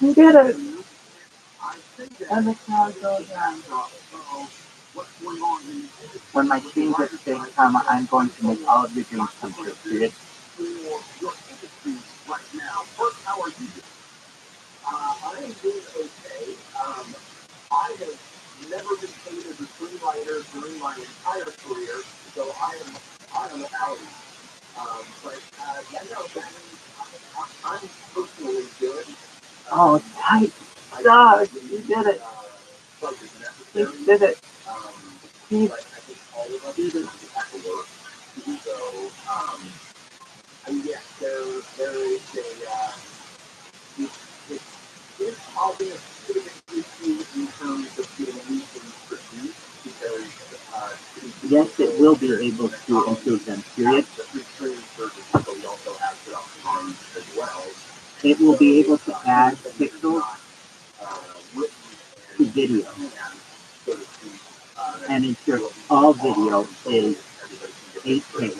You did it. And the crowd goes down. When my dream gets big, comma, I'm going to make all of your dreams come true, period. Oh, tight. God, you did it. You did it. You did it. Yes, it will be able to improve them, period. It will be able to add pixels to video and ensure all video is 8K.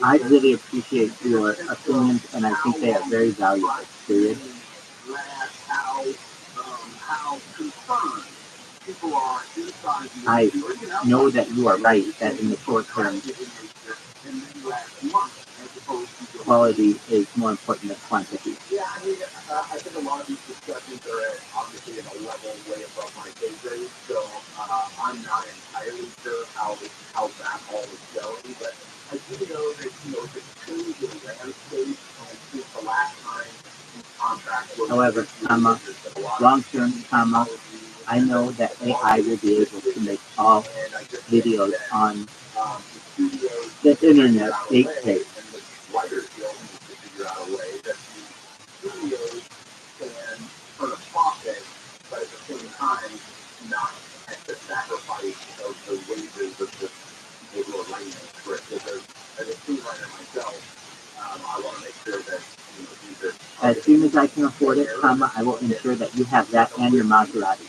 I really appreciate your opinions, and I think they are very valuable, period. I know that you are right, that in the short term, quality is more important than quantity. However, long-term, I know that AI will be able to make all videos on the internet 8K. As soon as I can afford it, I will ensure that you have that and your Maserati.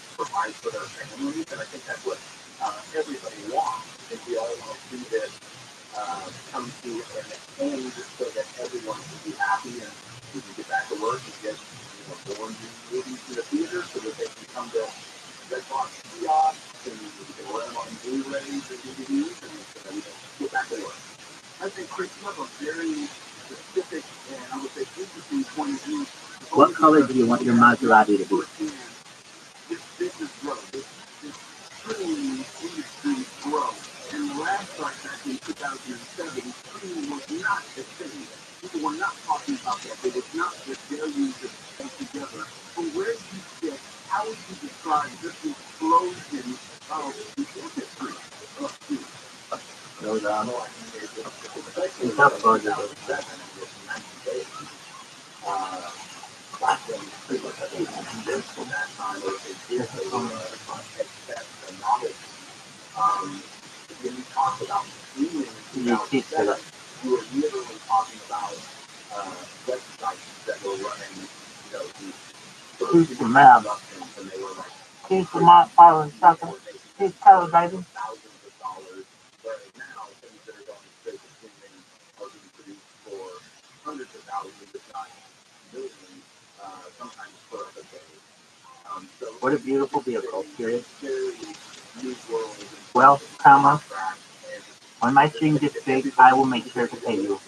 What color do you want your Maserati to be? He's the man. He's the man filing sucker. He's celebrating. What a beautiful vehicle, period. Well, when my stream gets big, I will make sure to pay you.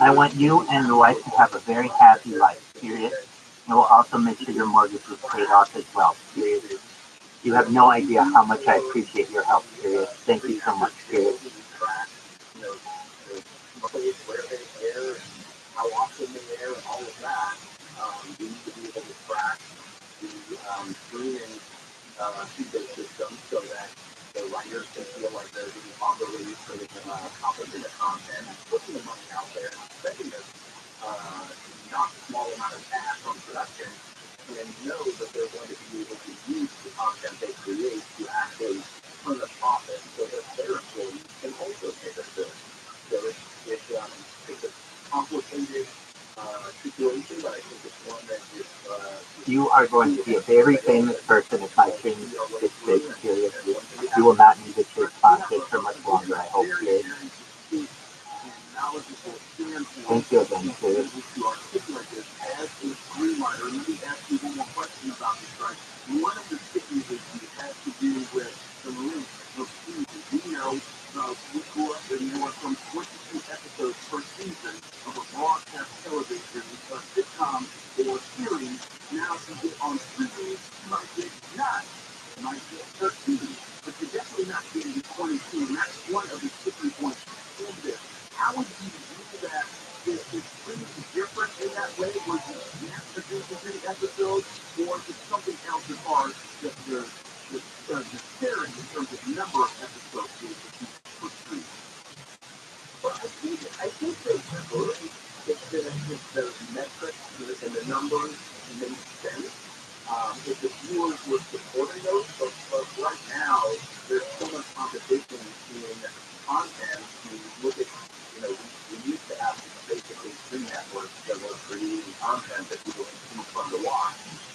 I want you and your wife to have a very happy life, period. And we'll also make sure your mortgage is paid off as well, period. You have no idea how much I appreciate your help, period. Thank you so much, period. You are going to be a very famous person if my dream gets big, seriously. You will not need to chase sponsors for much longer, I hope, period. Thank you again, period.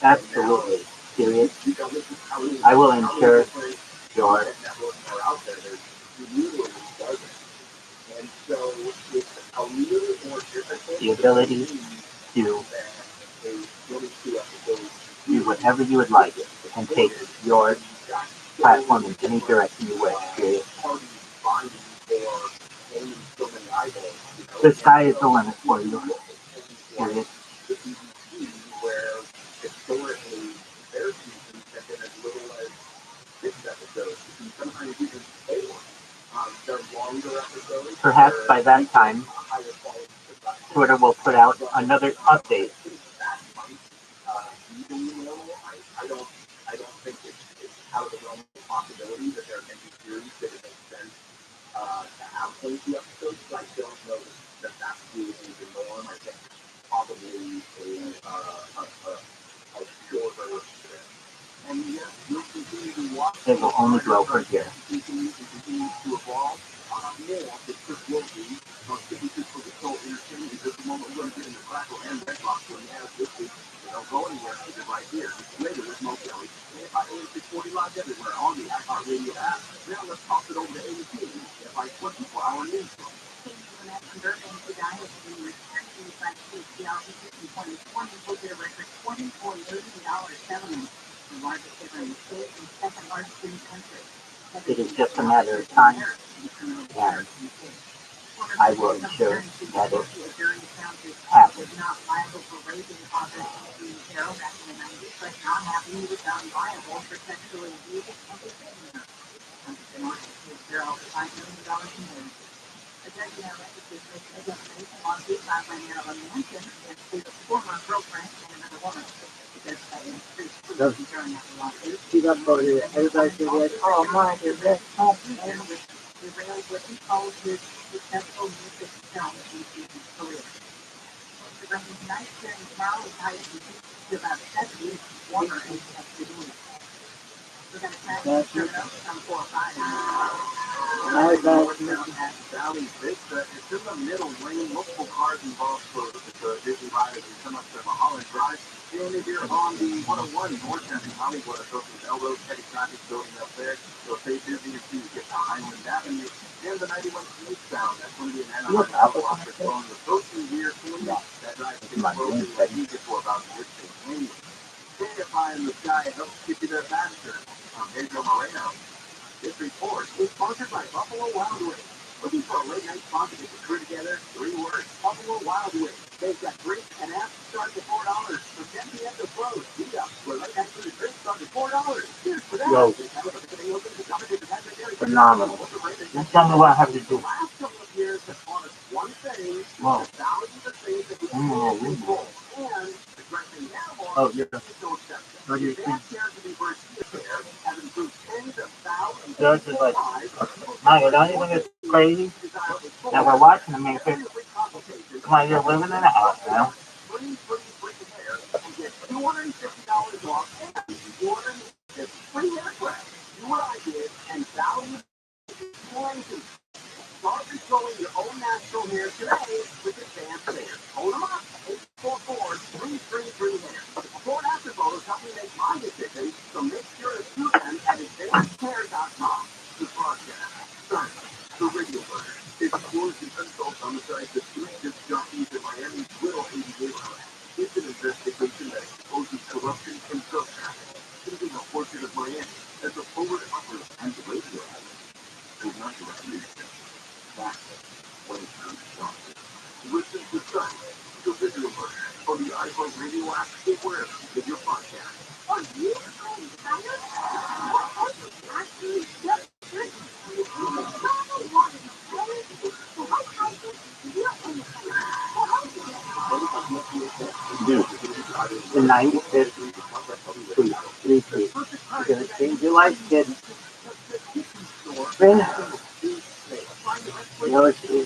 Absolutely, period. I will ensure your the ability to do whatever you would like and take your platform in any direction you wish, period. The sky is the limit for you, period. Perhaps by that time, Twitter will put out another update. It will only grow from here. It is just a matter of time, and I will ensure that it happens. She got voted. Everybody said, like, oh, mine is that. Yo, phenomenal. Just tell me what I have to do. Whoa. Oh, you're George is like, Michael, don't you think it's crazy that we're watching the Matrix? Come on, you're living in a house now. Dude, tonight is three. You're gonna change your life, kid. Spin. You know, see.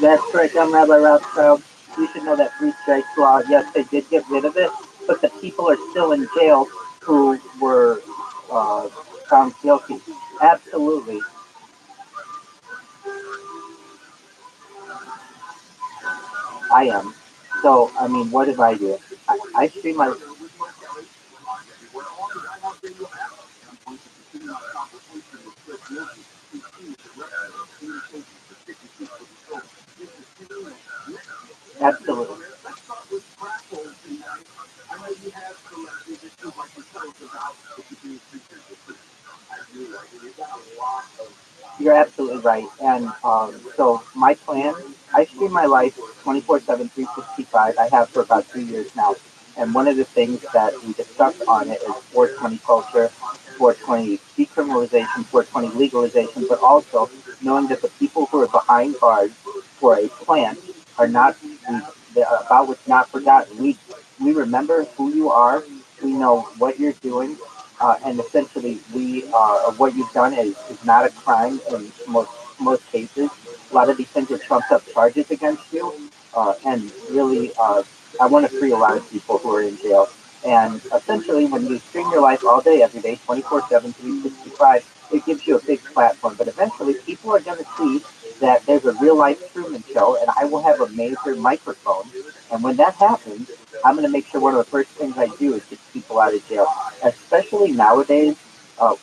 That's correct. I'm Rabbi Rothschild. You should know that three strikes law. Yes, they did get rid of it, but the people are still in jail who were uh, found guilty. Absolutely, I am. So, I mean, what did I do? I stream my. Absolutely. You're absolutely right. And so my plan, I stream my life 24/7, 365. I have for about 2 years now. And one of the things that we discussed on it is 420 culture, 420 decriminalization, 420 legalization, but also knowing that the people who are behind bars for a plant are not, about what's not forgotten. We remember who you are. We know what you're doing and essentially what you've done is not a crime in most cases. A lot of these things are trumped up charges against you, and really, I want to free a lot of people who are in jail. And essentially, when you stream your life all day, every day, 24/7, 365, it gives you a big platform. But eventually, people are going to see that there's a real life Truman Show, and I will have a major microphone. And when that happens, I'm going to make sure one of the first things I do is get people out of jail, especially nowadays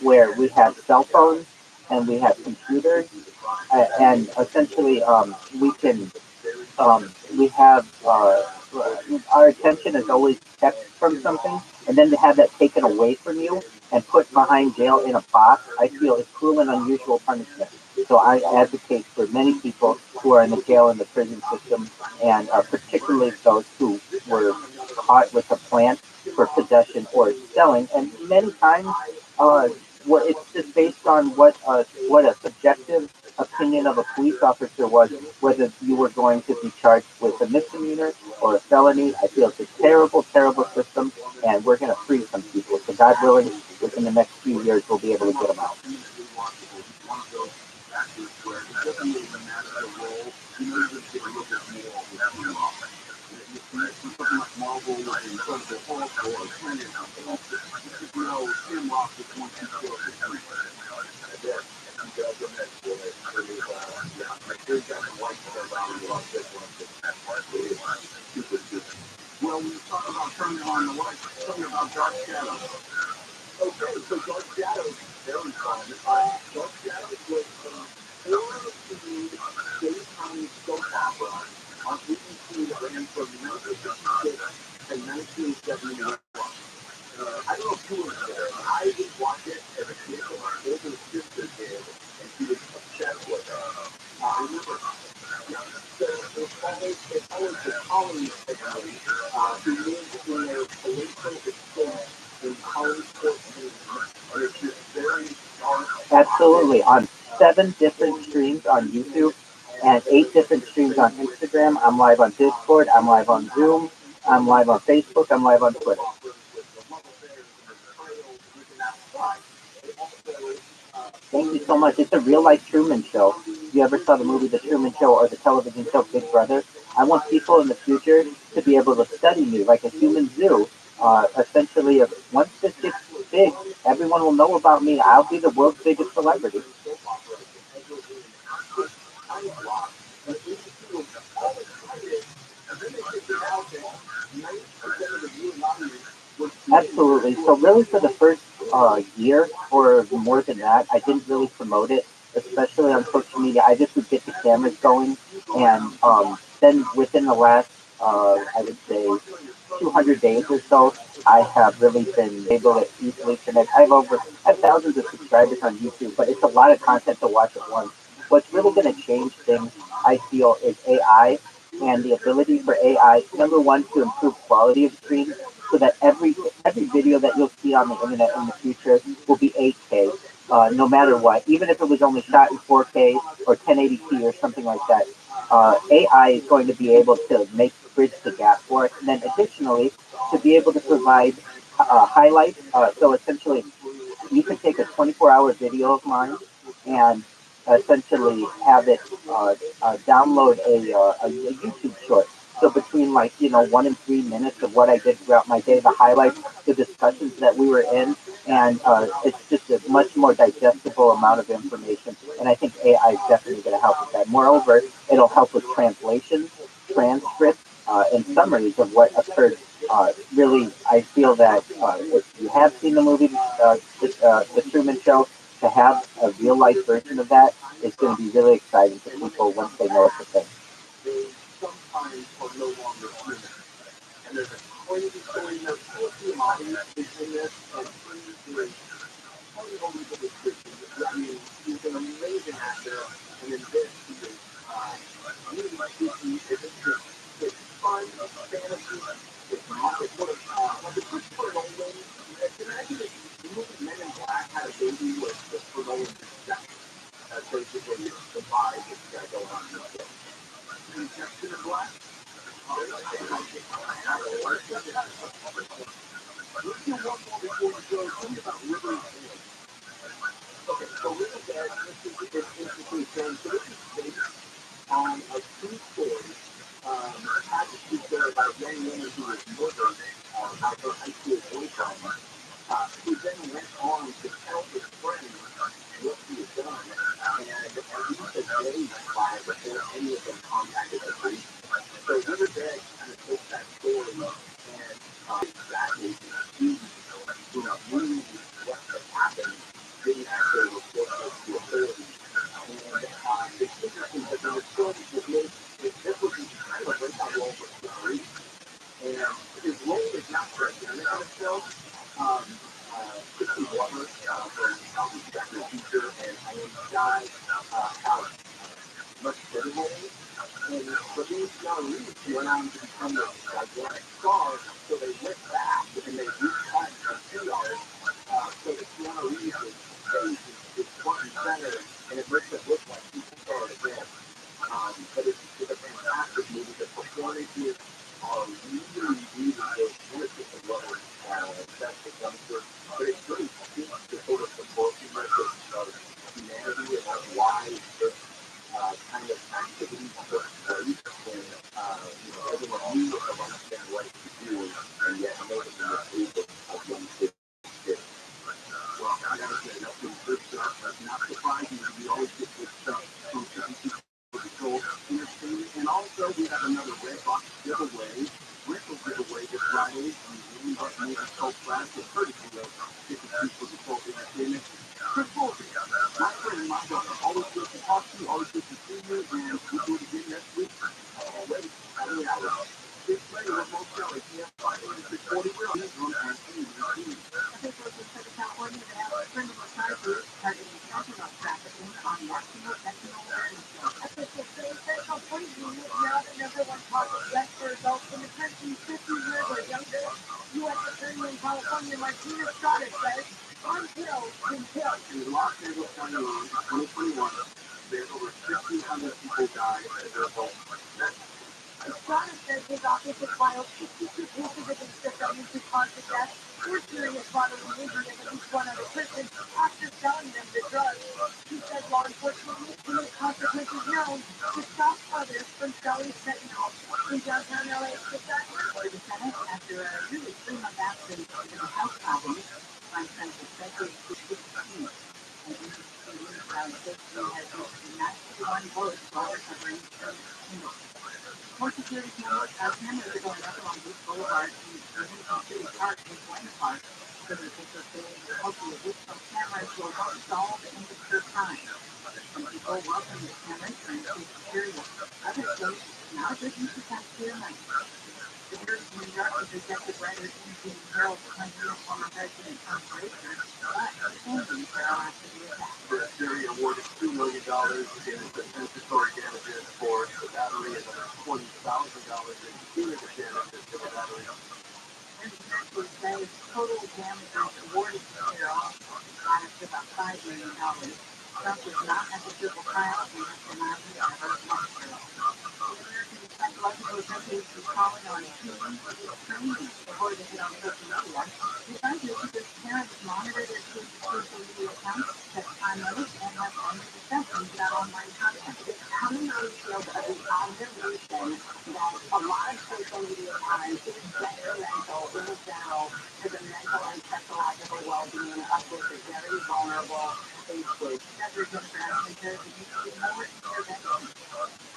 where we have cell phones and we have computers, and essentially we have our attention is always kept from something, and then to have that taken away from you and put behind jail in a box, I feel is cruel and unusual punishment. So I advocate for many people who are in the jail and the prison system, and particularly those who were caught with a plant for possession or selling, and many times, it's just based on what a subjective opinion of a police officer was, whether you were going to be charged with a misdemeanor or a felony. I feel it's a terrible, terrible system, and we're going to free some people. So God willing, within the next few years, we'll be able to get them out. Well, when you talk about turning on the light, tell me about dark shadows. Okay, so dark shadows, very fun. Dark shadows was horror themed daytime soap opera on ABC that ran from 1956 to 1971. I don't know if you were there. I would watch it as a kid, but my older sister did, and she was obsessed with it. I remember so it follows the colony family who lives in their palatial estate in Collinsport, Maine, and it's just very dark. Absolutely. On 7 different streams on YouTube and 8 different streams on Instagram. I'm live on Discord. I'm live on Zoom. I'm live on Facebook. I'm live on Twitter. Thank you so much. It's a real life Truman Show. If you ever saw the movie The Truman Show or the television show Big Brother, I want people in the future to be able to study me like a human zoo. Essentially, once this gets big, everyone will know about me. I'll be the world's biggest celebrity. Absolutely. So really for the first year or more than that, I didn't really promote it, especially on social media. I just would get the cameras going, and then within the last, I would say, 200 days or so, I have really been able to easily connect. I have thousands of subscribers on YouTube, but it's a lot of content to watch at once. What's really going to change things, I feel, is AI and the ability for AI, number one, to improve quality of streams so that every video that you'll see on the internet in the future will be 8K, no matter what. Even if it was only shot in 4K or 1080p or something like that, AI is going to be able to bridge the gap for us. And then additionally, to be able to provide highlights. So essentially, you can take a 24-hour video of mine and essentially have it download a YouTube short. So between 1 and 3 minutes of what I did throughout my day, the highlights, the discussions that we were in, and it's just a much more digestible amount of information. And I think AI is definitely going to help with that. Moreover, it'll help with translations, transcripts, and summaries of what occurred. Really, I feel that if you have seen the movie, The Truman Show, to have a real life version of that is going to be really exciting for people once they know it's a thing. They sometimes are no longer human. And there's a crazy story that TRUMAN is in this, and he is totally over the description. I mean, he's an amazing actor, and in this, he is really creepy. It's fun, it's fantasy, it's sort of like a Christopher Nolan. Imagine if the movie Men in Black had a baby with Christopher Nolan's death. That's basically the vibe that's got going on in the film. Injection of Black. Let's do one more before we go. Tell me about River Dead. Okay, so River Dead, this is interesting thing. So this is based on a true story packaged together by a young woman who was murdered by her high school boyfriend, who then went on to tell his friends what he had done, and at least a day went by before any of them contacted the police. So River Dead kind of takes that story and exactly really what had happened, didn't actually report it to authorities. And it's interesting because in the film, this was kind of a breakout role for Chris Reeve. And his role is not president in the film. Kristen Glover from Back to the Future and I Am Sky have much better roles. And but these young leagues went on to become a gigantic star, so they went back and they recut the 2 yards. So the Keanu Reeves' face is front and center, and it makes it look like people saw it again. But it's a fantastic movie. The performances are really, really good. Innocent and level, that's the dumpster. But it really speaks to sort of the brokenness of humanity and why this kind of activity took place. And, everyone knew what the right thing was to do, and yet nobody was able of them to do. Well, I gotta say, that's some good stuff. That's not surprising. We always get good stuff from Control Entertainment. And also, we have another Red Box giveaway, rental giveaway this Friday. We really got maybe so class with courtesy of 52 for Control Entertainment. Chris Bolton, my friend, my brother, always good to talk to you, always good to see you, and we'll do it again next week. Already, every hour. This play was most Kelly, TF 540, we're on this one and TV. Officials in Southern California have announced criminal charges targeting fentanyl trafficking on National Fentanyl Awareness Day. Officials say fentanyl poisoning is now the #1 cause of death for adults in the country 50 years or younger. U.S. Attorney in California, Martina Estrada, says one pill can kill. In Los Angeles County alone, in 2021, there's over 1,500 people died at their home. Estrada says his office has filed 62 cases against defendants who caused the death or serious bodily injury of at least one other person after selling them the drugs. He says law enforcement needs to make consequences known to stop others from selling fentanyl in downtown LA. For the Senate, after a really 3-month absence in the House problem, on Senator Frederick 16, and Independent Round 6 has reached 91 votes while recovering from English. More security cameras are going up along Beach Boulevard in Huntington City Park in Buena Park. City officials say the hope the additional cameras will help solve and deter crime. Some people welcome the cameras for increased security. Others say it's not a good use of taxpayer money. The New York has rejected writer Eugene Harold's claim of former President Trump racer, but defending Farrell after the attack. The jury awarded $2 million in compensatory damages for the battery and another $20,000 in punitive damages for the battery. And the judge says total damages awarded to Farrell added to about $5 million. Trump was not at the civil trial and has denied he ever met Farrell. The American Psychological Association is calling on teens to get training before they get on social media. The scientists suggest parents monitor their kids' social media accounts, set time limits, and have friendly discussions about online content. Coming on the field of the observation that a lot of social media time is detrimental in general to the mental and psychological well-being of this very vulnerable age group. Dr. Jennifer Ashley says it needs to be more intervention.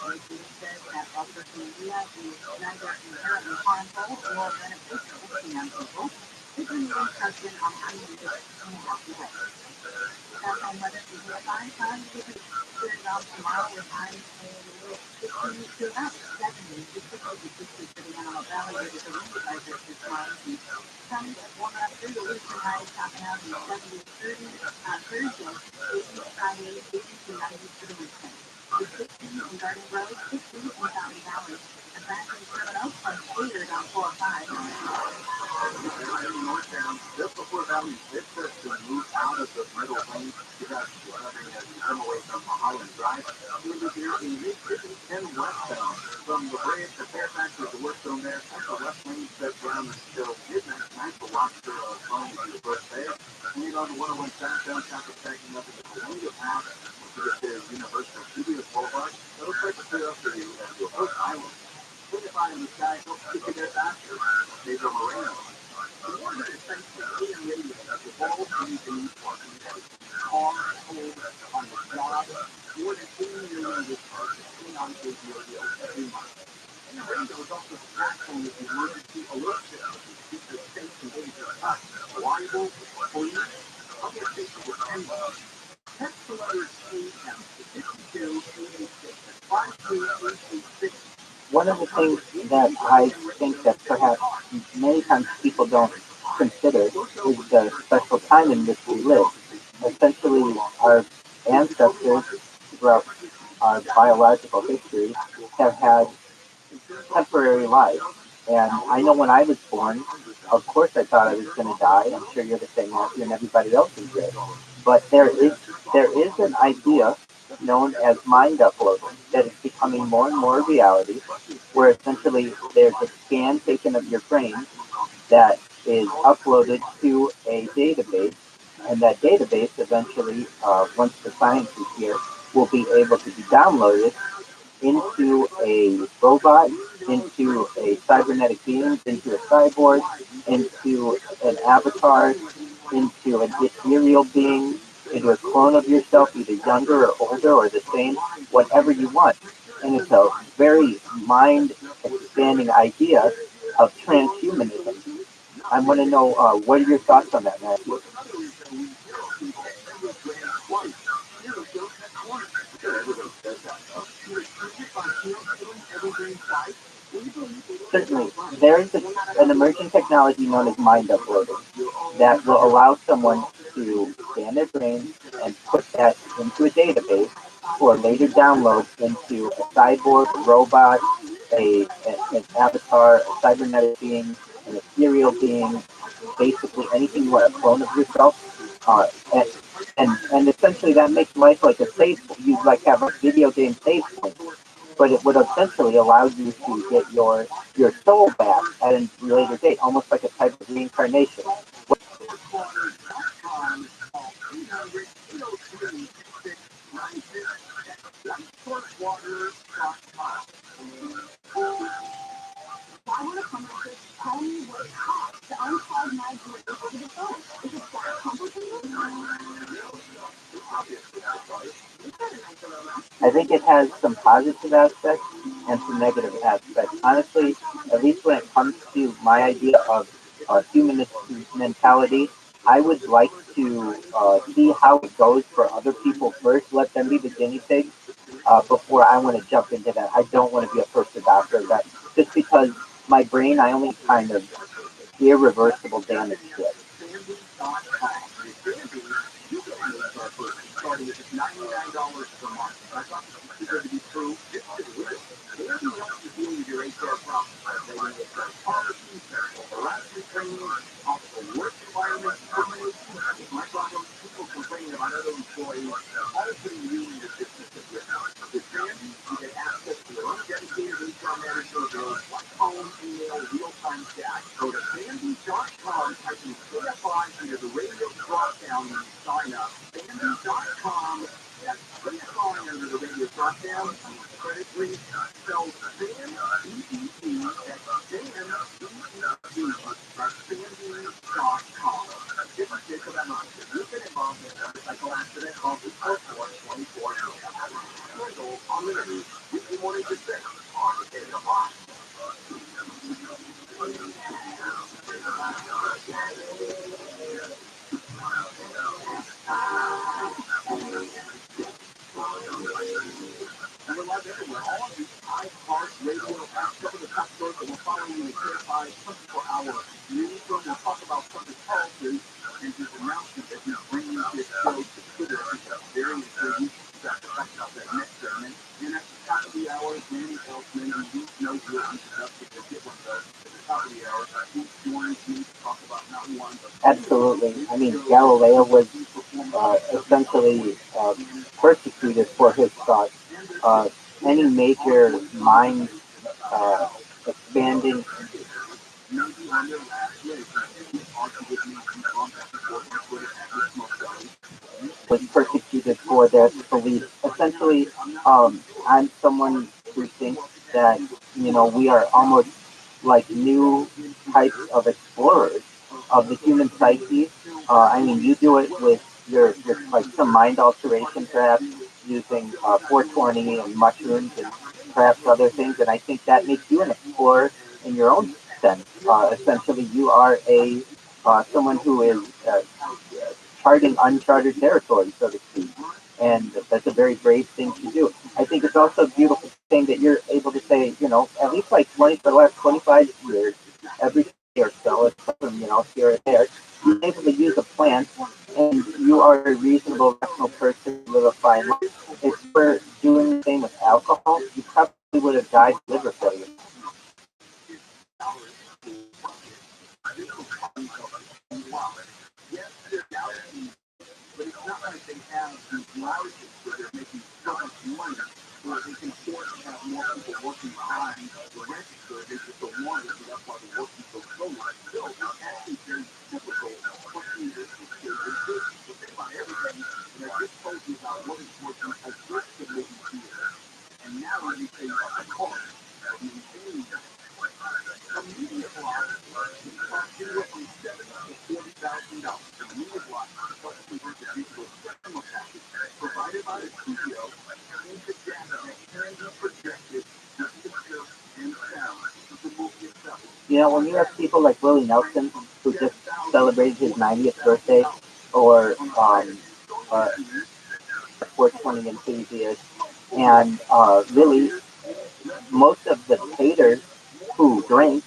She says that while social media is neither inherently harmful nor beneficial to young people, it can need instruction on how to use it in a healthy way. That's on whether to do a fine time to get it on tomorrow with highs in the 60s to about 70s. This is the 60s for the Animal Valley where the wind advisor this month. Sunny and warm up through the week and highs topping out in the 70s, 30s on Thursday, 80s Friday, 80s to 90s for the weekend. The 60s in Garden Grove, 60s in Fountain Valley. The back in Terminal from cleared on 405. Northbound, just before Valley Vista to move out of the middle lane, you guys are having to come away from Holland Drive. You'll be here in mid-city and westbound. From the bridge to Fairfax to the Woodstone there, that's the left lane set down until midnight tonight for Rochester going to the Brook Bay. And you go to 101 southbound, traffic backing up into the Columbia Path to get to Universal Studios Boulevard. That'll start to clear up for you as you approach Iowa. 25 in the sky helps get you there faster. Pedro Moreno. The water is essentially AM radio as the ball comes in parking at car, home, on the job. More than 80 million discharges sitting on his radio every month. And the radio is also the platform of the emergency alert system to keep the station danger up, reliable, clean. I'll get station with anyone. Text the letters AM to 52886. 52886. One of the things that I think that perhaps many times people don't consider is the special time in which we live. Essentially, our ancestors throughout our biological history have had temporary lives. And I know when I was born, of course I thought I was going to die. I'm sure you're the same, Matthew, and everybody else is there. But there is an idea known as mind uploading that is becoming more and more reality, where essentially there's a scan taken of your brain that is uploaded to a database, and that database eventually, once the science is here, will be able to be downloaded into a robot, into a cybernetic being, into a cyborg, into an avatar, into an ethereal being, into a clone of yourself, either younger or older or the same, whatever you want. And it's a very mind expanding idea of transhumanism. I want to know what are your thoughts on that, Matthew? Certainly, there is an emerging technology known as mind uploading that will allow someone to scan their brain and put that into a database for later download into a cyborg, robot, an avatar, a cybernetic being, an ethereal being, basically anything you want, a clone of yourself. And essentially that makes life like a save. You like have a video game save point, but it would essentially allow you to get your soul back at a later date, almost like a type of reincarnation. I want to come up with tell me what it costs to unclog my Bluetooth to the phone. Is it that complicated? I think it has some positive aspects and some negative aspects. Honestly, at least when it comes to my idea of humanist mentality, I would like to see how it goes for other people first. Let them be the guinea pigs before I want to jump into that. I don't want to be a first adopter of that just because my brain, I only kind of irreversible damage to it. Starting at just $99 per month. I thought this was too good to be true. This is real. Sandy helps you deal with your HR problems by writing it for policies, harassment training, possible work environment termination. My problem, people complaining about other employees, all putting you and your business at risk. With Sandy, you get access to your own dedicated HR manager available phone, email, real-time chat. Go to Sandy.com, type in KFI into the radio drop-down when you sign up. Sandy.com, that's KFI under the radio drop-down. Credit read spells Sam, E-E-E, that's Sam, E-E-E, that's Sandy.com. Different Jacob Emma, you've been involved in a motorcycle accident called the Airport 24. Handle on the news, weekly morning to 6 on the Data Box. We're live everywhere. All of these iHeart Radio apps, some of the top stories that we're following in the KFI 24-hour newsroom. We'll talk about some of the policies and his announcement that he's bringing his show to Twitter. It's very intriguing. We'll talk about that next segment. And at the top of the hour, Randy Elfman, and you know who introduced to get one of those. At the top of the hour, he joins me to talk about not one, but Absolutely. I mean, Galileo was essentially persecuted for his thoughts. Any major mind expanding was persecuted for their beliefs. Essentially, I'm someone who thinks that we are almost like new types of explorers of the human psyche. I mean, you do it with your like some mind alteration, perhaps using 420 and mushrooms and perhaps other things, and I think that makes you an explorer in your own sense. Essentially, you are a someone who is charting uncharted territory, so to speak. And that's a very brave thing to do. I think it's also a beautiful thing that you're able to say, at least like 20 for the last 25 years, every day or so, it's from, here and there, you're able to use a plant, and you are a reasonable, rational person to live a fine life. If you were doing the same with alcohol, you probably would have died of liver failure. Yes, they're doubting, but it's not like they have these margins where they're making so much money where they can afford to have more people working behind the register. They just don't want it, so that's why they're working so slowly. So it's actually very typical for leaders to stay in business. So think about everything that I just told you about what is working as good to making theater. And now let me tell you about the cost of maintaining that. A media blog costs anywhere from $70,000 to $40,000. A media blog plus convert the digital cinema package provided by the studio into data that can be projected with picture and sound to the movie itself. You know, when you have people like Willie Nelson, who just celebrated his 90th birthday, or 420 enthusiasts, and really most of the haters who drink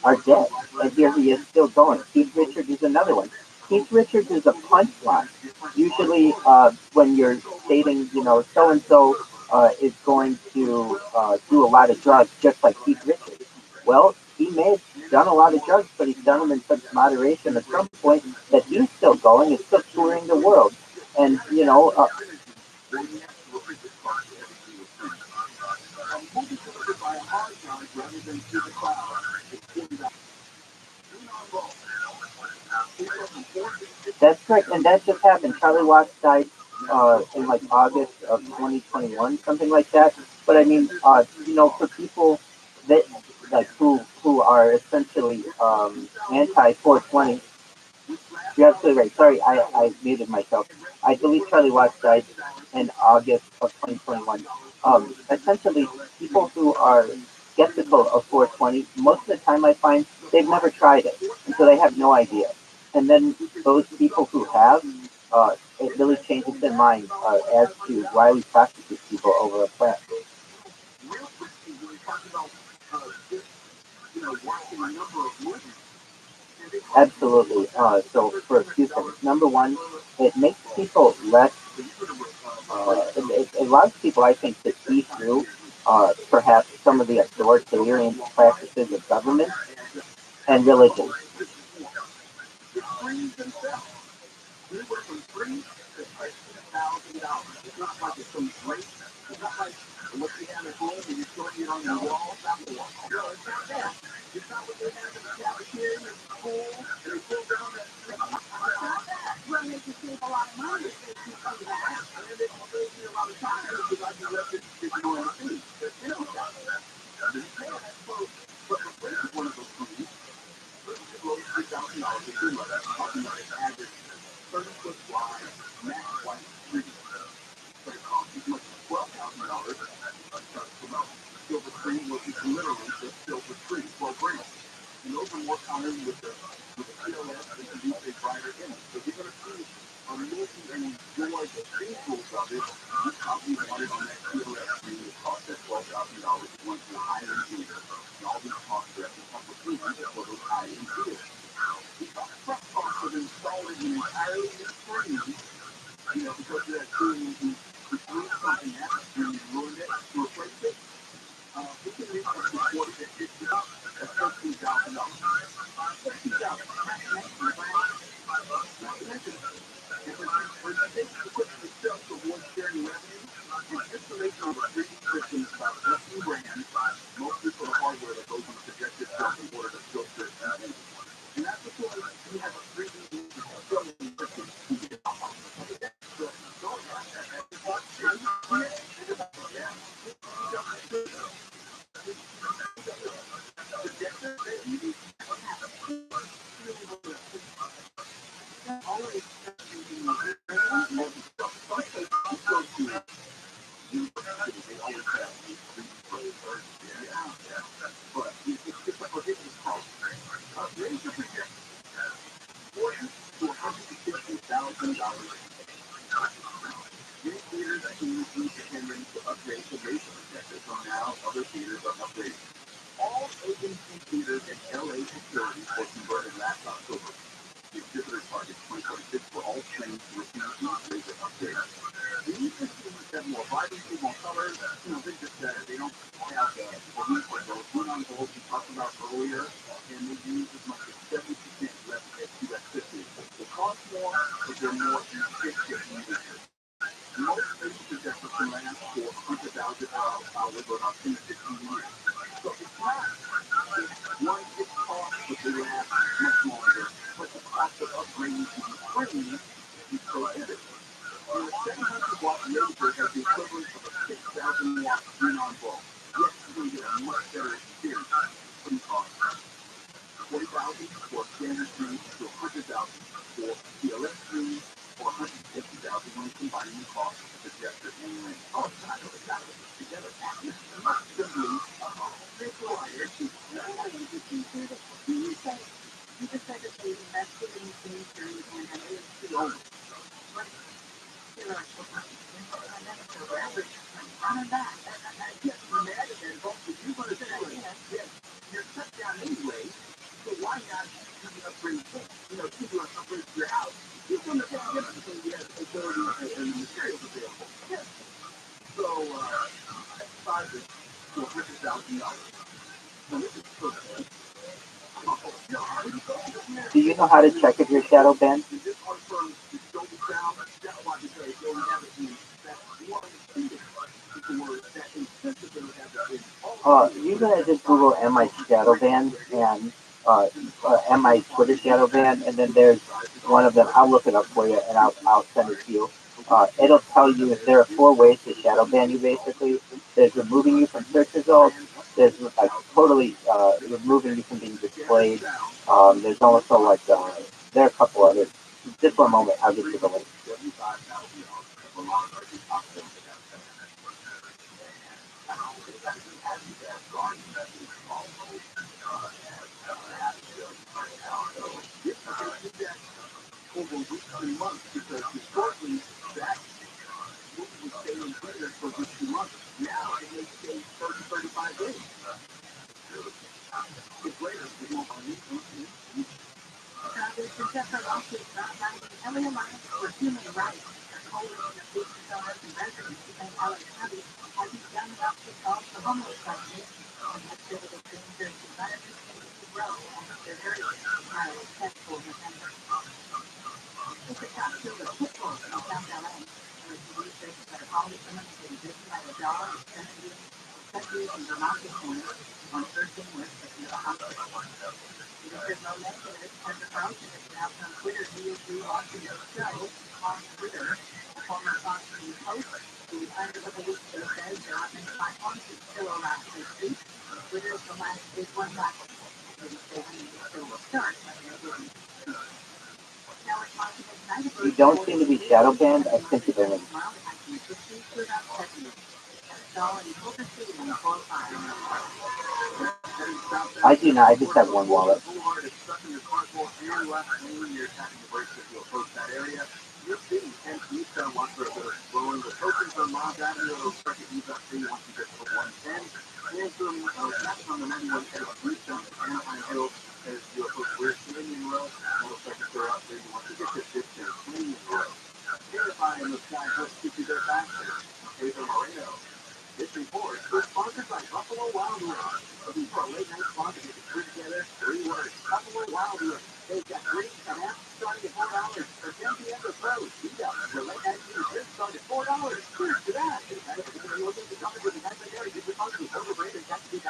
are dead, and here he is still going. Keith Richards is another one. Keith Richards is a punchline. Usually, when you're stating, you know, so and so is going to do a lot of drugs, just like Keith Richards. Well, he may have done a lot of drugs, but he's done them in such moderation at some point that he's still going, he's still touring the world. And, you know, that's correct, and that just happened. Charlie Watts died in like August of 2021, something like that. But I mean, you know, for people that like who are essentially anti 420, you're absolutely right. Sorry, I muted myself. I believe Charlie Watts died in August of 2021. Essentially, people who are skeptical of 420, most of the time I find they've never tried it, and so they have no idea. And then those people who have, it really changes their mind as to why we prosecute people over a plant. Real quick, when we talk about just, watching a number of movies. Absolutely. So for a few things. Number one, it makes people less. It allows people, I think, to see through perhaps some of the authoritarian practices of government and religion. The screens themselves, anywhere from $3,000 to $15,000. It's not like it's some great. It's not like what you have at home and you're showing it on your wall. It's not the wall. No, it's not that. It's not what they have in the cafeteria in school and they pull down that screen. It's not that. Well, they can save a lot of money if they do that. And then they can save me a lot of time because I can let this video and see. You know, but the place is one of those screens. $3,000 a year. That's talking about an average 30-foot wide, max white screen. But it costs as much as $12,000 to promote. Silver screen, which is literally just silver screen, 12 grams. And those are more common with the TLS and produce a brighter image. So you're going to see a movie and enjoy the visuals of it. You probably want it on that TLS screen that costs that $12,000. You want to high-end theater. And all these costs are at the top of the for those high-end theaters. The upfront cost of installing an entirely new screen, because of that screen, you screen something at the screen and ruined it to replace it. We can reach up to $40,000 to $50,000. That's $13,000. $13,000. Not to mention, when you take the equipment itself towards sharing revenue, the installation of a 3D system is about $15,000, mostly for the hardware that goes in the projected film in order to filter it out. And that's because you have a 3D filming system to get it off. But it's a ridiculous cost. Raise your projection. $40,000 to $150,000. Many theaters choose independent to upgrade to laser projectors, so now other theaters are upgrading. All AMC theaters in LA facilities were converted last October. The exhibitor targets 2026 for all trains to receive these laser upgrades. These machines have more vibrancy, more colors, they're just better. They don't TRUMAN goals we talked about earlier, and they use as much as 70% less electricity. They cost more, but they're more efficient users. Most space projectors can last for 100,000 hours or about 10 to 15 years. So it's not one fixed cost, but they last much longer. But the cost of upgrading to the screen is prohibitive. And a 700-watt laser has the equivalent of a 6,000-watt xenon bulb. Yes, you're going to get a much better experience. What do you cost? 40,000 for a standard screen to 100,000 for PLS screen or 150,000 when combining the cost of the projector and lens. Oh, it's not really got it together. It's not simply required to. You just said that they invested in the future and that it is too old. What you're like, on and back. Yes, imagine both of you want to say, yes, you're shut down anyway, so why not do the upgrade? Do an upgrade to your house. You're going to pay everything you have the facilities and the materials available. Yes. So, exercises for $100,000. So this is perfect. Do you know how to check if you're shadow banned? You can just Google "Am I shadow banned?" and "Am I Twitter shadow banned?" and then there's one of them. I'll look it up for you and I'll send it to you. It'll tell you if there are four ways to shadow ban you. Basically, there's removing you from search results. There's like totally removing you from being displayed. There's also like there are a couple others. Just one moment, I'll get you the link. Over weeks and months because historically that movie would stay in theaters for just 2 months. Now it may stay 30, 35 days. It's greater. It's more money. There's been separate lawsuits not finding Elliot Alliance for Human Rights, a coalition of business owners and residents in LA County, hasn't done enough to solve the homeless crisis and has said it assumes there's environment continues to grow and they're very successful in November. It's a top field of pit bulls in South LA, and it's believed that a college woman has been bitten by a dog at Custody in Vermont this morning on Thursday morning at the hospital. There's no mention of it because the promotion is announced on Twitter immediately launching the show on Twitter. A former Fox News host who retired a couple weeks ago says there aren't many platforms that still allow free speech. Twitter is one platform. So they say when the show will start, but they're going to speak. Now it's launching at night. You don't seem to be shadow banned. I sent you the link. I do not. I just have one wallet. You're seeing 10 feet down one for a bit of blowing the tokens on Mount Avenue. It'll start to ease up for you once you get to the 110. And from that's on the 91 head of Bluestone to Anaheim Hill as you approach West Canyon Road. It'll start to clear up for you once you get to 15 Canyon Road. Terrifying the sky just keep you there faster. Pedro Moreno. This report is sponsored by Buffalo Wild Wings. Looking for a late night spot to get the crew together? 3 words. Buffalo Wild Wings. They've got drinks and apps starting at $4 for 10 p.m. to close. Eat up. Your late night food drinks start at $4. Cheers to that. If you're looking to come to the night there, get your funky overrated and that's it.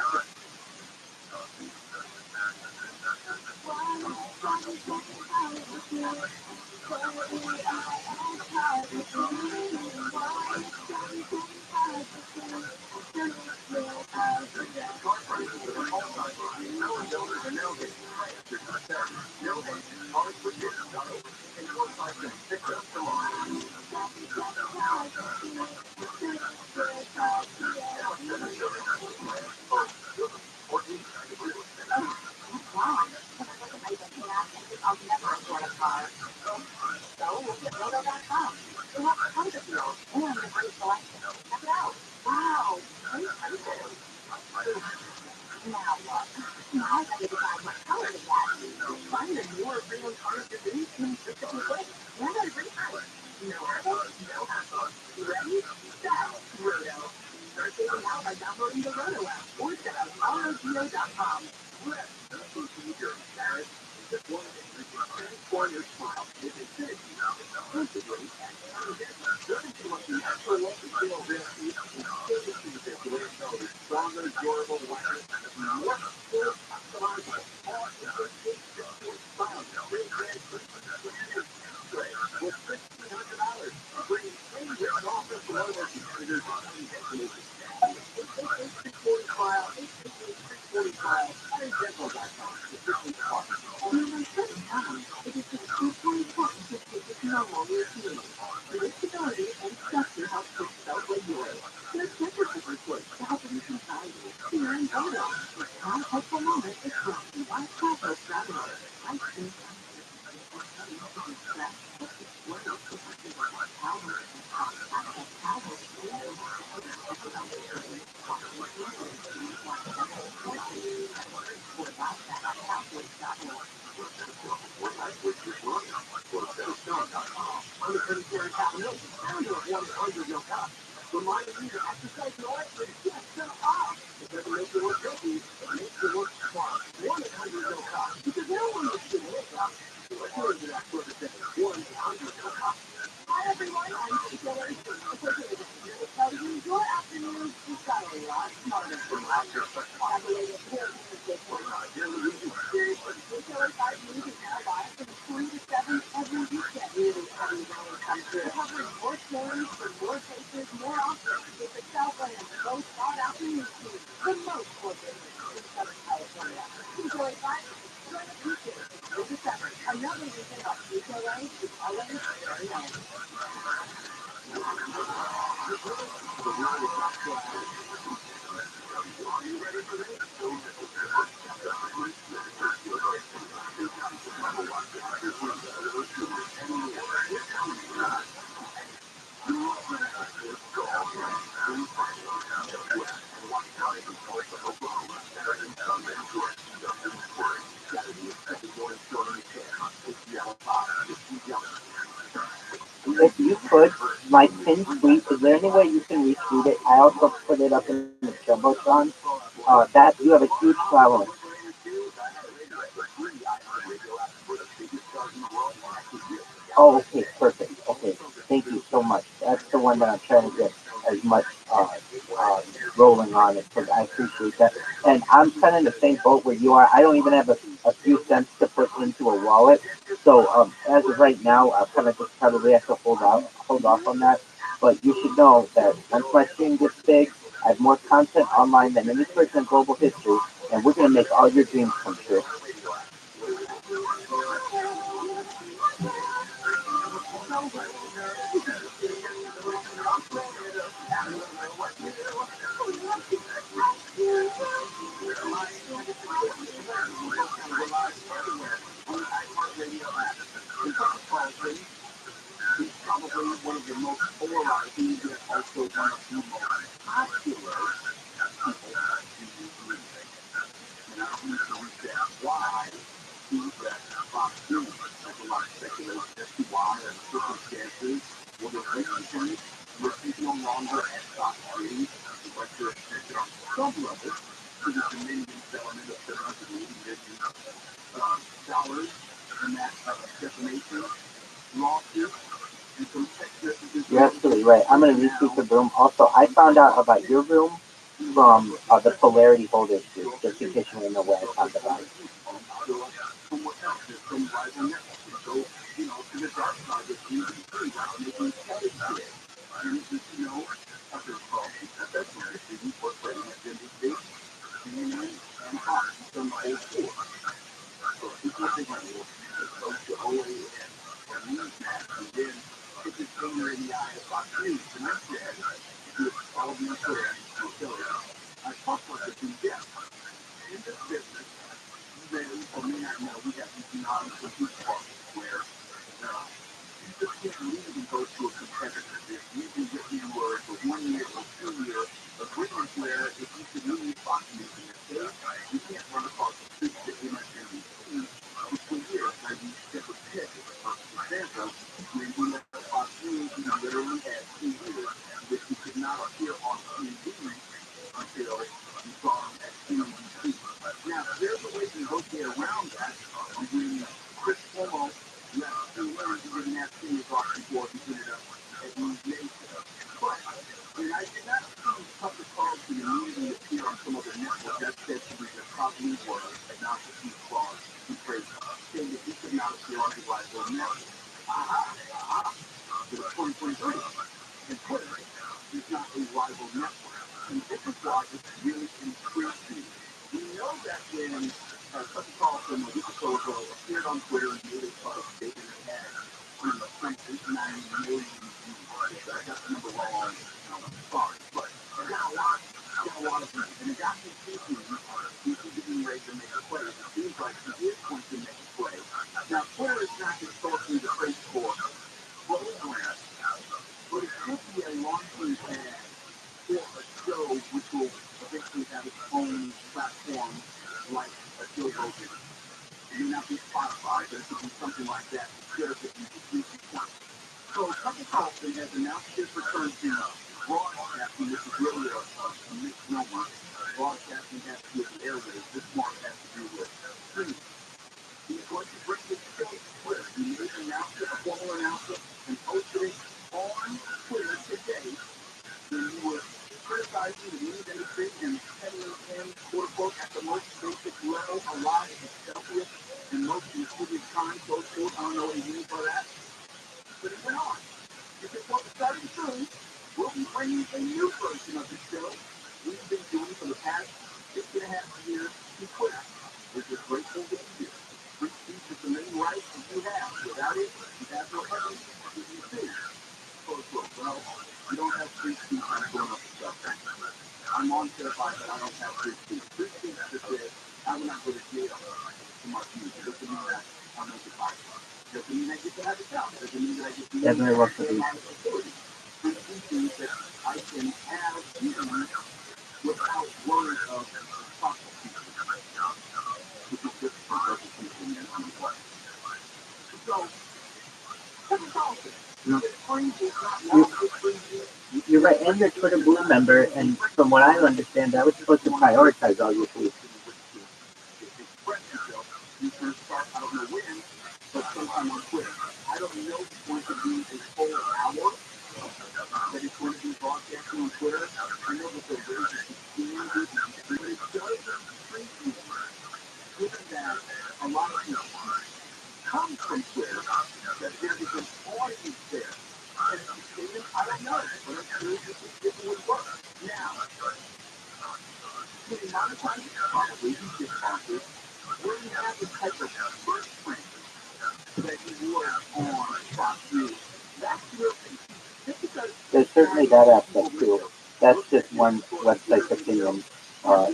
I'll never afford a car. So we'll get Roto.com. They have tons of deals and a great selection. Check it out. Wow. Great prices. Now what? Now I gotta decide what color to get. Find a newer real car to do in just a few clicks. And a great price. No hassle, no hassle. You ready? That's Roto. Start saving now by downloading the Roto app. transform your smile with infinity exclusively at TRUMAN. Learn from what the actual local sales recipe and services that Blair knows stronger, durable, lighter, more full customizable, all in the big 6-point style, great red, standard spray with $1,500. Bringing free written offer for loyalty visitors and destination. 888-640 trial, 888-640 trial, or dental.com. Efficient cost. Nearly 7 pounds, it is extremely important to keep it normal routine. Predictability and structure help keep self-regulate. There's temperature reports to help reduce anxiety, fear, and boredom. One helpful moment is brought to you by Travel Traveler. Ice cream Unadulterated caffeine, founder of 100 No Cup, reminding you to exercise noise with just an off. It doesn't make you look guilty, it makes you look smart. 100 No Cup, because no one looks good in makeup. Here's an expert to say 100 No Cup. Hi everyone, I'm Sheila. So your afternoon is got a lot smarter from last year. Calculated here seriously, retailer 5 news is now live from 3 to 7 every weekend. Really heavy rain comes through. Covering more stories from more places, more often. It's the Southland's most sought after news team. The most corporate in Southern California. Enjoy 5 join us weekdays from 3 to 7. Another reason why UCLA is always very nice. If you could, my pinned tweet, is there any way you can retweet it? I also put it up in the Jumbotron. That you have a huge following. Oh, okay, perfect. Okay, thank you so much. That's the one that I'm trying to get as much uh, rolling on it because I appreciate that. And I'm kind of in the same boat where you are. I don't even have a few cents to put into a wallet. So as of right now, I kind of just probably have to hold off on that. But you should know that once my stream gets big, I have more content online than any person in global history, and we're gonna make all your dreams come true. He's probably one of the most polarizing, yet also one of the most popular people in the community. And I don't need to recap why he's at Fox News. There's a lot of speculation as to why and circumstances. Well, the recently, he's no longer at Fox News, but your attention on some level to the Dominion settlement of $780 million in that defamation lawsuit. You're absolutely right. I'm gonna retweet the room. Also, I found out about your room from the polarity holders group, just in case you want to know where I found about it. In this business, you may or may not know we have these non-compete clauses where you just can't leave and go to a competitor. There's usually written word for 1 year or 2 year agreements where if you could leave Fox News in this case, you can't run across the street to MSNBC for 2 years. Now you step a pick. For example, when you left Fox News, you literally had 2 years that you could not appear on TV until you saw them at CNBC. Now, there's a way to negotiate around that. When Chris Cuomo obviously on the rival network. So it's 2023. And Twitter is not a rival network. And this is why it's really intrigued me. We know that when Tucker Carlson a week or so ago appeared on Twitter and made a public statement that had, I don't know, some 8-9 million views. I got the number wrong. Sorry. But it got a lot. It got a lot of views. And it got me thinking, he's getting ready to make a play. It seems like he is going to make a play. Now, Twitter is not historically the place for rolling around, but it could be a launching pad for a show which will eventually have its own platform like a Joe Rogan. It may not be Spotify, but it could be something like that. Twitter could be completely fun. So Tucker Carlson has announced his return to broadcasting, which is really a misnomer. Broadcasting has to do with the airwaves. This one has to do with streaming. He's going to bring this show to Twitter. He made an announcement, a formal announcement, and posted it on Twitter today. When you were criticizing the news industry and peddling in, quote unquote, at the most basic level, a lie is healthiest and most mischievous time, so forth. I don't know what he means by that. But it went on. If it wasn't starting soon, we'll be bringing a new version of the show we've been doing for the past 6.5 years to Twitter. We're just grateful to be here. Free speech is the main right that you have. Without it, you have no heaven to give you food. Well, you don't have free speech. I'm going up the stuff. I'm on certified that I don't have free speech. Free speech just says I will not go to jail for my views. It doesn't mean that I'll make it possible. It doesn't mean I get to have a job. It doesn't mean that I get to use my authority. Free speech means that I can have views without worry of prosecution, which is just for persecution and unemployment. So, that's all. You're right, and you're a Twitter Blue member, and from what I understand, that was supposed to prioritize all your tweets. You can start, I don't know when, but sometime on Twitter. I don't know if it's going to be a full hour that it's going to be broadcasting on Twitter. I know that the ways that you can do it, but it does intrigue me, given that a lot of people come from Twitter, that there is an audience there. And I don't know, but I'm curious if it would work. Now, getting monetized, probably you get sponsored, where you have the type of first print that you would on Fox News. That's your thing. Just because There's certainly that aspect too. That's just one website's opinion. But,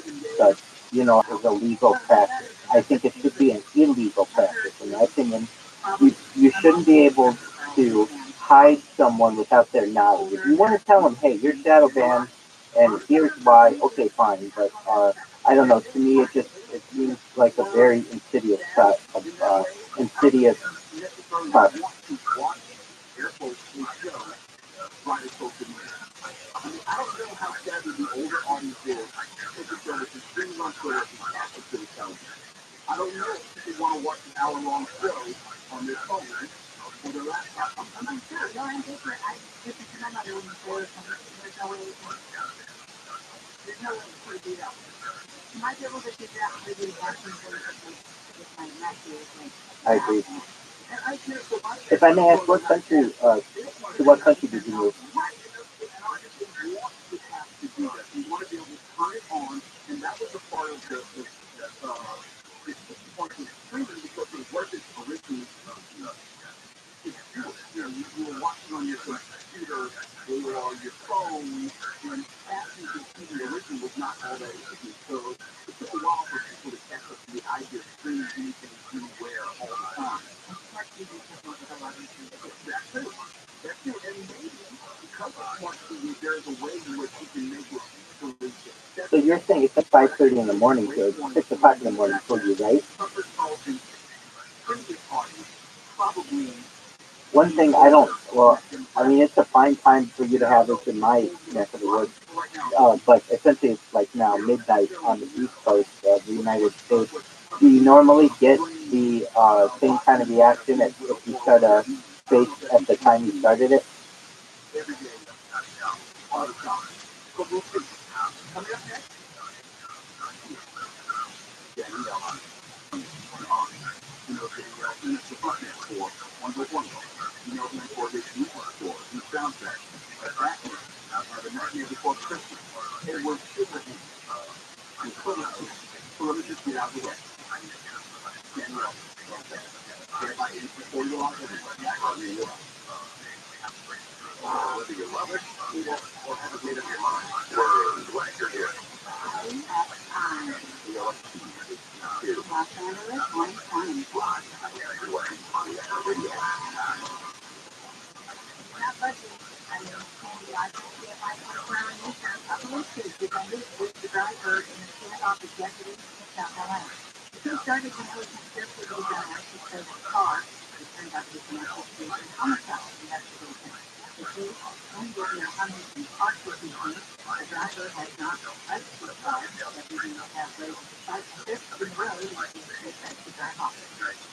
as a legal practice, I think it should be an illegal practice, in my opinion. You shouldn't be able to hide someone without their knowledge. If you want to tell them, hey, you're shadow banned, and here's why, okay, fine. But I don't know. To me, it seems like a very insidious insidious process. Right, social media. I mean, I don't know how savvy the older audience is. Taking show which is streaming on Twitter and access to the television. I don't know if people want to watch an hour-long show on their phone or their laptop. I'm not sure. No, I'm different. This is my mother when you say something. There's no way to do that. You might be able to figure out how to do that with my nephew. I agree. If I may ask, to what country did you move? You want to be able to turn it on, and that was a part of the point of streaming because it wasn't originally you were watching on your computer or your phone, and passing the TV originally was not all that easy. So it took a while for people to catch up to the idea of streaming anything anywhere all the time. That's true. And maybe because of smart TV, there's a way in which you can make it easily accessible. So you're saying it's like 5:30 in the morning, so it's 6 o'clock in the morning for you, right? Probably. One thing I mean, it's a fine time for you to have this in my neck of the woods, but essentially it's like now midnight on the East Coast of the United States. Do you normally get the same kind of reaction if you start a space at the time you started it? Every day, all the time. So we'll see. Coming up next, yeah, in a department store, one by one. Them for this music store, these soundtracks, like Batman, The Nightmare Before Christmas. They were super hits. So let me just get out of the way. Danielle, everybody before you are everybody. Whether you love it or have a bit of your mind. We're glad you're here. Los Angeles, one time. Not budget. I mean, maybe I can see if I can find this for a couple of weeks because I with the driver in the standoff executive in South LA. He started to notice carefully to be done because of the car. It turned out to be an investigation homicide investigation. The case ended in a hundred and possibly the driver has not touched the car. Deputies have raised the site fifth in the road and they said to drive off.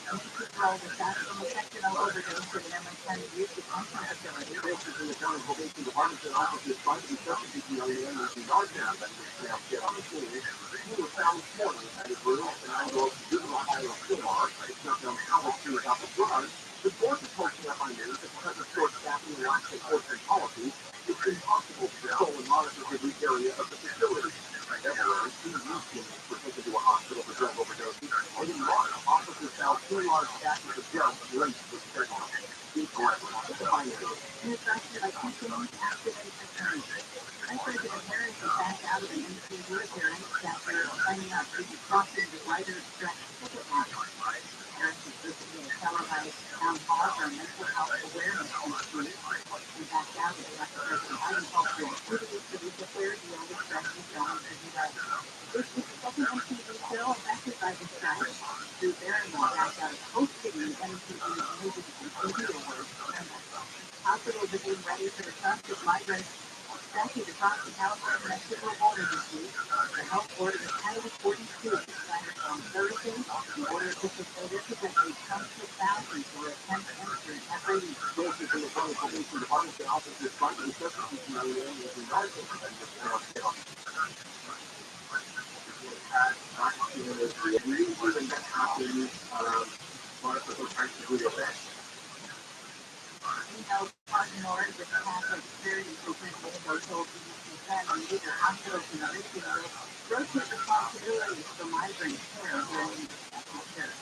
Many people are dispatched from a sectional overdose to the Emory County Youth Detention Facility. Basically, the county probation department and officers trying to be substitute the alien with the yard down that they on the scene. He was found this morning at his room and I go to juvenile higher Kumar. It's not known how much he was out the drugs. The board is posting up on news that because of short staffing and lack of enforcement policies, it's impossible to control and monitor every area of the facility. February, 2 youth teammates were taken to a hospital for drug overdoses, and in March, officers found 2 large batches of drugs laced with fentanyl. These collectors, the pioneers. And it's actually like continuing activity attorney. I heard that parents are back out of the industry with parents after finding out they were crossing the wider stretch ticket line. Parents are visiting a televised town hall for mental health awareness institute and backed out of the electric agriculture activities to be declared the oldest stretch of John City Road. This is the second MTV show affected by the strike. Drew Barrymore backed out of hosting the MTV Music and TV Awards. Hospitals are getting ready for the trust of migrants expected across the California-Mexico border this week. The health order is Highway 42 decided on Thursday. The border officials say this is a comes to thousands who will attempt to enter every week. Sources in the county probation department and officers trying to be substitute the alien with the yard down that Martin Lord with Catholic Charities Superintendent told BBC Ten and leader hospitals in Michigan rotate responsibilities for migrant care during national care.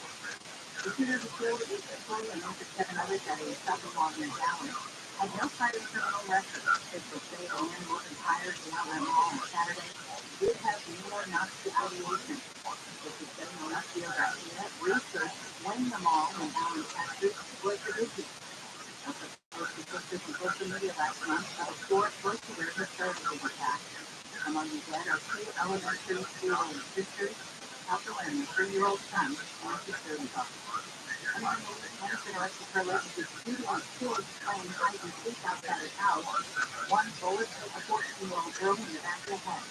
The shooter who killed 8 people and injured 7 others at a shopping mall in Dallas had no prior criminal record. Officials say the man working hired in Outlet Mall on Saturday did have neo-Nazi affiliation. Officials say Horacio Garcia researched when the mall in Allen, Texas was originally. Posted pictures on social media last month of a store shooter who started his attack. Among the dead are 2 elementary school sisters, a couple and a 3-year-old son, and security officers. Anyone who was arrested for allegedly shooting his kids playing hide and seek outside his house. 1 bullet hit a 14-year-old girl in the back of the head.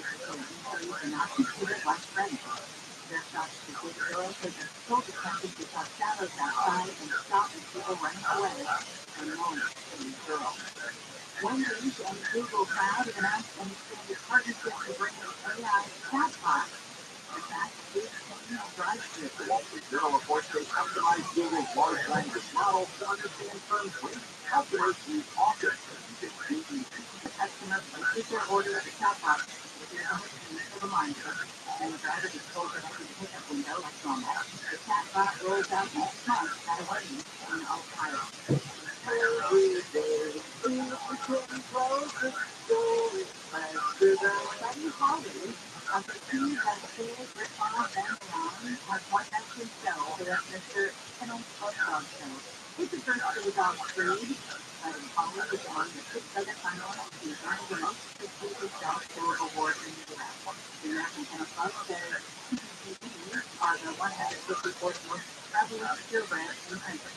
Officials say injuries are not considered life-threatening. Sheriff's officer David Doyle said the patrol detectives who saw shadows outside and stopped as people running away and known the girl. Wendy's and Google Cloud have announced an expanded partnership to bring an AI chatbot. In fact, this criminal drive-thru. The Wall Street Journal reports they customized Google's large language model to understand terms when customers use Office. The customer places their order at the chatbot with their own initial reminder, and the driver is told that the pickup window like normal. The chatbot rolls out next month at a wedding in Ohio. Every day is getting closer, so it's faster than any holiday. After two has seen Rick on and on, has one action show for that Mr. Kennel Dog Show. It's the first for the dog breed. Holly is among the 6 other finalists who earned the most prestigious dog show award in the U.S. The American Kennel Club says TVs are the 154th most prevalent purebred in the country.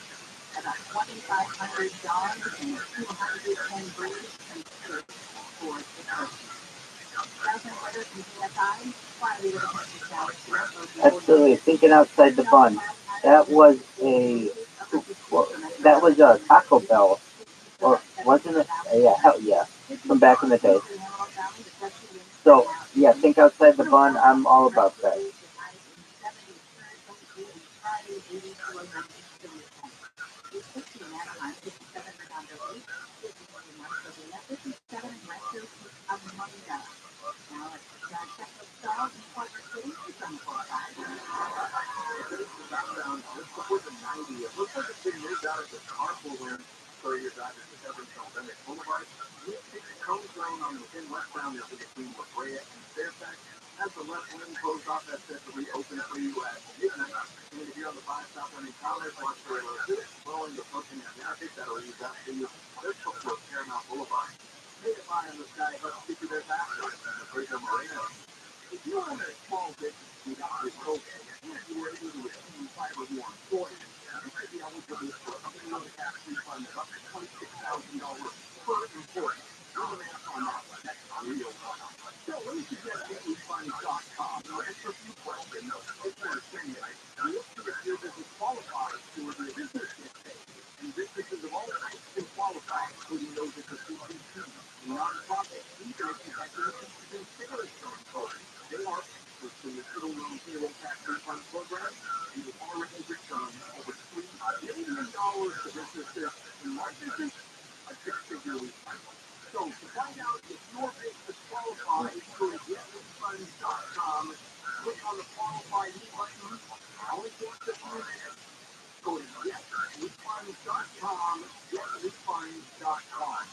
About 2,500 dogs and 210 breeds considered for the person. Absolutely, thinking outside the bun. That was a Taco Bell, or wasn't it? Yeah, hell yeah, from back in the day. So yeah, think outside the bun. I'm all about that. 90. It looks like it's been moved out of the carpool lane for your drivers to Severance Bennett Boulevard. You take the cone zone on the westbound is between La Brea and Fairfax. As the left lane closed off, that's set to reopen for you at midnight. And if you're on the 5 stop lane in Commerce, watch for a slowing the approaching traffic that'll ease up to you. There's before Paramount Boulevard. Take a buy on the sky, let's get you there faster. The Bridge Marina. If you own a small business without your program, and you were able to receive 5 or more employees, you could be eligible for a minimum tax refund of up to $26,000 per employee. We're going to have on that one. That's real. So let me suggest getrefunds.com. Now, answer a few questions. It's not a thing, right? We'll see if your business qualifies for the business campaign. And businesses of all types can qualify, including those that pursue CPC, nonprofit, even if you have businesses in sales program. They are pursuing the Federal Loan Payroll Tax Refund Program, and you've already returned over $3 billion to businesses in large business, a six-figure refund. So to find out if your business qualifies, go to getrefunds.com, click on the Qualify Me button, only takes a few minutes. Go to getrefunds.com, getrefunds.com.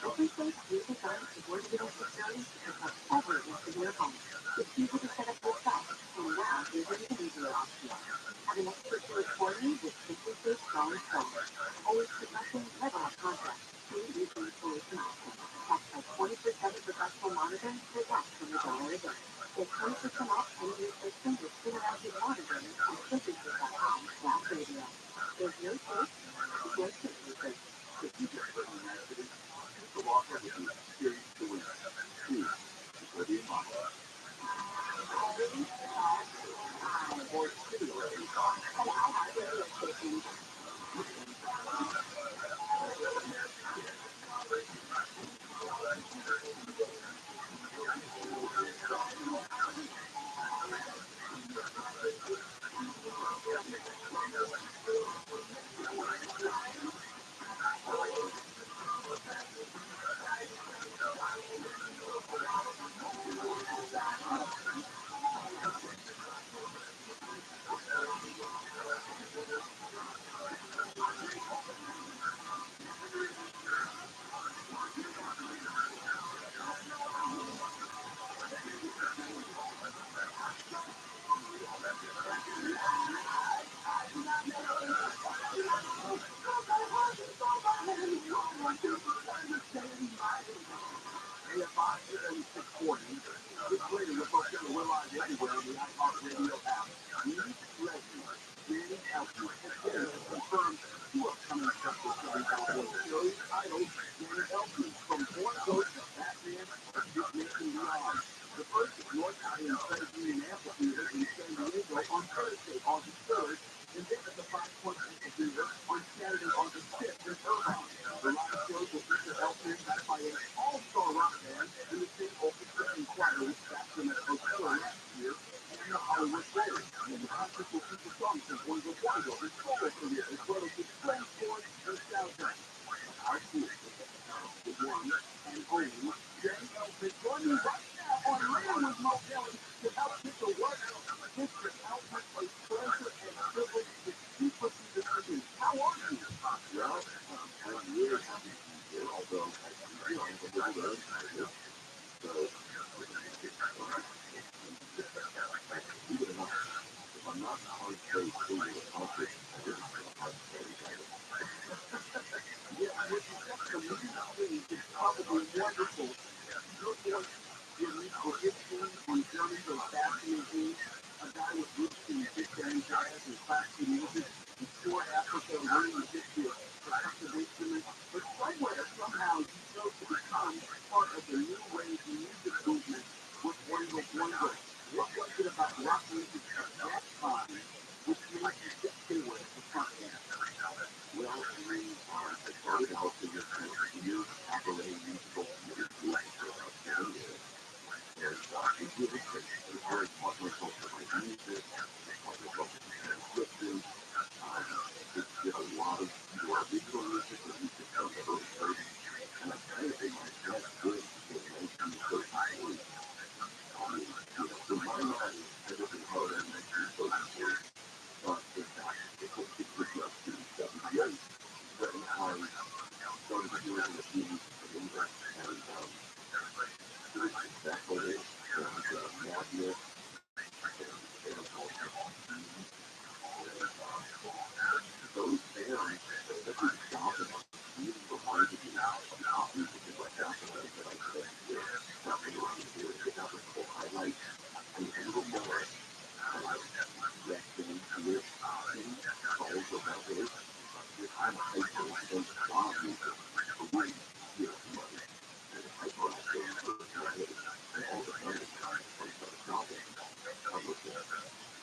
Every state you decide to work with us security to have ever into your home. It's easy to set up yourself, and now there's an easier option. Have an expert to report you with Simply Safe Strong Phone. Always protecting, never have contact. Free user installation option. That's by 24/7 professional monitoring for less than $1 a day. Get 20% off any new system with interactive monitoring on simplysafe.com/radio. There's no safe, there's no safe. If you get hurt in an accident, people offer with you serious solutions. Please, before the model. Or stimulating.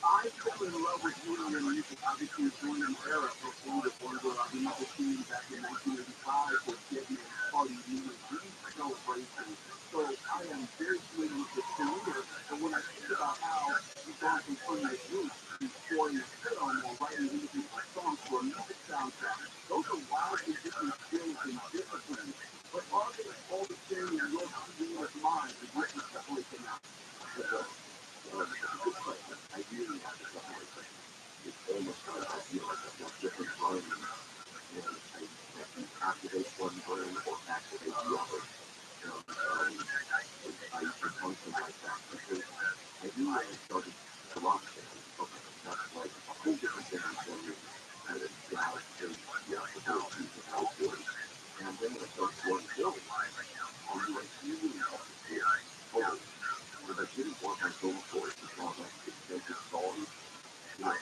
I fell in love with union music, obviously during an era before the music scene back in 1985 was getting party New Year's Eve celebration. So I am very familiar with his career. And when I think about how he's gone from playing his roots to scoring a film or writing individual songs for a music soundtrack, those are wildly different skills and disciplines. But are they all the same in your creative mind? Is what you separate them out? That's a good question. I really have to separate them. It's almost like I've got different brains, and I can activate one brain or activate the other. I function like that because I knew when I started to rock band, okay, that's like a whole different thing than you kind of jazz and the abilities of how it is. And then when I started scoring films, I knew I really had to score totally. But I didn't want my solo chorus to sound like extensive songs. My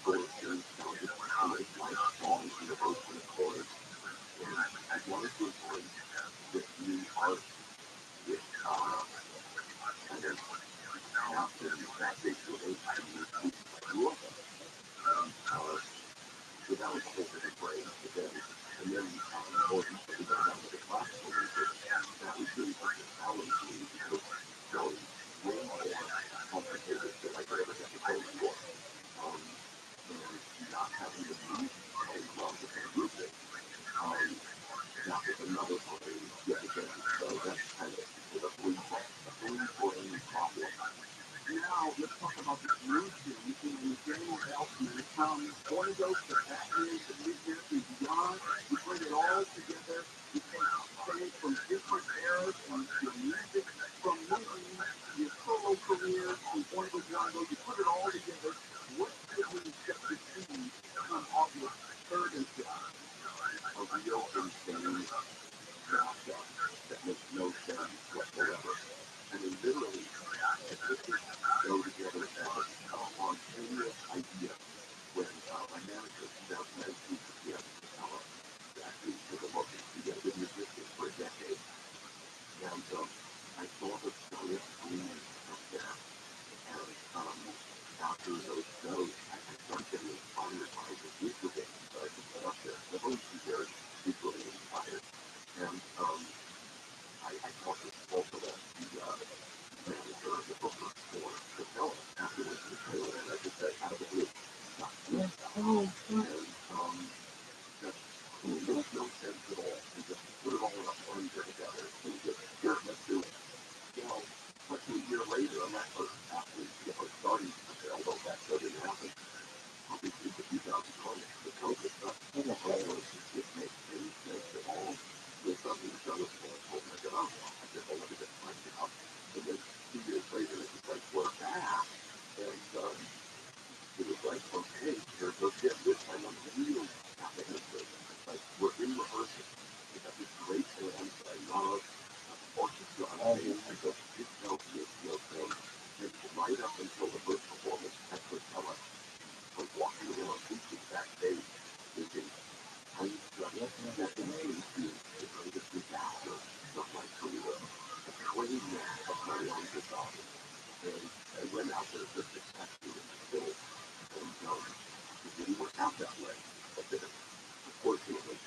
chorus sounded like songs in the verse and the chorus. And I wanted to avoid this new art with kind of after that big relation with people I grew up with. So that was a whole different brain for them. And then more recently got down to the classical music. That was really such a challenge to me because it was way more complicated than I could ever get the code for. And not having the music and love the music, that was another brain yet again. So that's kind of a three brain problem. Now, let's talk about the solution. In general Elfman, from Born Ghost to Batman to Midnight and beyond, you bring it all together. You take things from different eras and your music from movies, your solo career, from Born Ghost, you put it all together. What could we expect to see come off your third and fifth? A real insane mashup that makes no sense whatsoever. I mean, literally, if this is go together as a spontaneous idea when my manager does medicine for the actually took a look at the been existing for a decade. And I saw the giant screen up there. And after those shows, I started getting inspired by the visual games that I could put up there. I've always been very visually inspired. And I talked to also the manager of the book for the film afterwards in the trailer, and I just said, out of the blue, not doing stuff. And just makes no sense at all. We just put it all in a plunger together and just, here, let's do it. Well, let's see, a year later, I'm not actually starting to say, although that show didn't happen, obviously the 2020, the COVID stuff, it makes any sense at all. With something the show was canceled, and I said, oh, well, I guess I'll never get my job. And then 2 years later, it was like, we're back. And it was like, okay, let's get this time. I'm really happy with it. It's like, we're in rehearsal. We got this great band that I love. Orchestra on stage. I go, this tells me it's no thing. And right up until the first performance at Coachella, I was walking around acoustic backstage thinking, I'm just stepping into the greatest disaster of my career. A train wreck of my own design. And I went out there just to test it in the film. And it didn't work out that way. But then, unfortunately,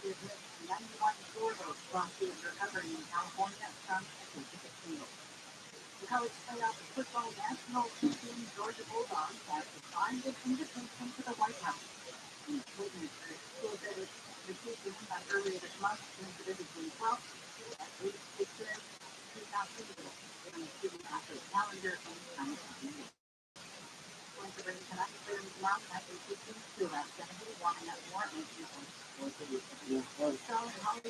There's 91 stores lawsuit recovering in California from a specific single. The college playoff football national team Georgia Bulldogs has declined an invitation to the White House. In a statement, the school said it received the invite earlier this month and the between 12 at 8 said he's not feasible, given the student athlete calendar and time of the year. Going to bring tonight, clearing tomorrow at 8:15 to about 70, warming up more and 2 points. So,